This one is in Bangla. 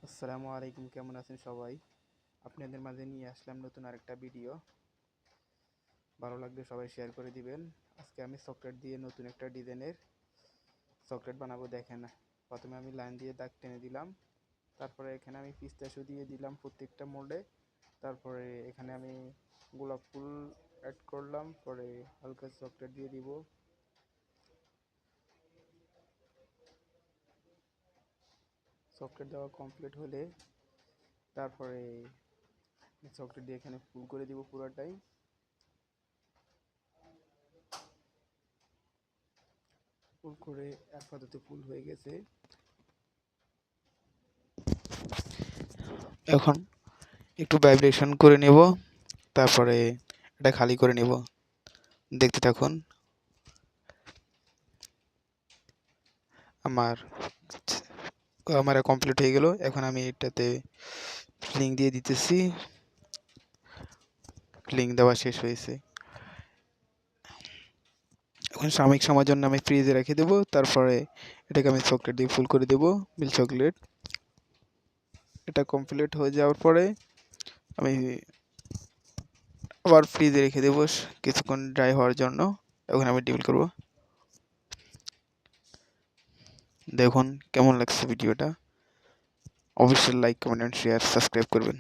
আসসালামু আলাইকুম, কেমন আছেন সবাই? আপনাদের মাঝে নিয়ে আসলাম নতুন আরেকটা ভিডিও। ভালো লাগলে সবাই শেয়ার করে দিবেন। আজকে আমি চকলেট দিয়ে নতুন একটা ডিজাইনের চকলেট বানাবো। দেখেন, প্রথমে আমি লাইন দিয়ে দাগ টেনে দিলাম, তারপরে এখানে আমি পিস্তাশু দিয়ে দিলাম প্রত্যেকটা মোল্ডে। তারপরে এখানে আমি গোলাপ ফুল অ্যাড করলাম, পরে হালকা চকলেট দিয়ে দিব। চকলেট দেওয়া কমপ্লিট হলে তারপরে চকলেট দিয়ে এখানে ফুল করে দিব পুরোটাই। ফুল করে আপাতত ফুল হয়ে গেছে। এখন একটু ভাইব্রেশন করে নেব, তারপরে এটা খালি করে নেব। দেখতে থাকুন। আমার আমার কমপ্লিট হয়ে গেল। এখন আমি এটাতে ফিলিং দিয়ে দিতেছি। ফিলিং দেওয়া শেষ হয়েছে। এখন সাময়িক সময়ের জন্য আমি ফ্রিজে রেখে দেবো। তারপরে এটাকে আমি চকলেট দিয়ে ফুল করে দেবো, মিল্ক চকলেট। এটা কমপ্লিট হয়ে যাওয়ার পরে আমি আবার ফ্রিজে রেখে দেবো কিছুক্ষণ ড্রাই হওয়ার জন্য। এখন আমি ডিল করব। দেখুন কেমন লাগছে ভিডিওটা। অবশ্যই লাইক, কমেন্ট, শেয়ার, সাবস্ক্রাইব করবেন।